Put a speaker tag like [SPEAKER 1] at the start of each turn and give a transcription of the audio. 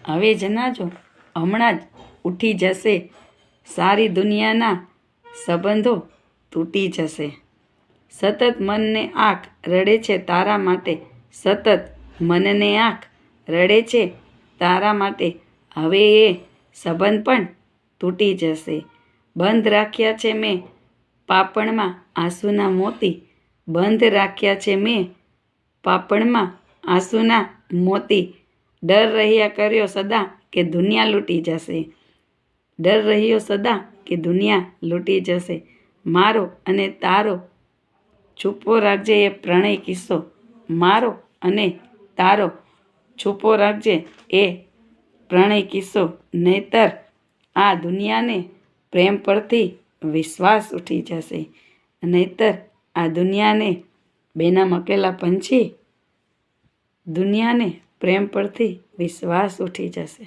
[SPEAKER 1] હવે જનાજો હમણાં જ ઉઠી જશે, સારી દુનિયાના સંબંધો તૂટી જશે. સતત મનને આંખ રડે છે તારા માટે, સતત મનને આંખ રડે છે તારા માટે. હવે એ સંબંધ પણ તૂટી જશે. બંધ રાખ્યા છે મેં પાપણમાં આંસુના મોતી, બંધ રાખ્યા છે મેં પાપણમાં આંસુના મોતી. ડર રહ્યા કર્યો સદા કે દુનિયા લૂંટી જશે, ડર રહ્યો સદા કે દુનિયા લૂંટી જશે. મારો અને તારો છુપો રાખજે એ પ્રણય કિસ્સો, મારો અને તારો છુપો રાખજે એ પ્રણય કિસ્સો. નહીતર આ દુનિયાને પ્રેમ પરથી વિશ્વાસ ઉઠી જશે, નહીતર આ દુનિયાને બેના મકેલા પંછી દુનિયાને પ્રેમ પરથી વિશ્વાસ ઉઠી જશે.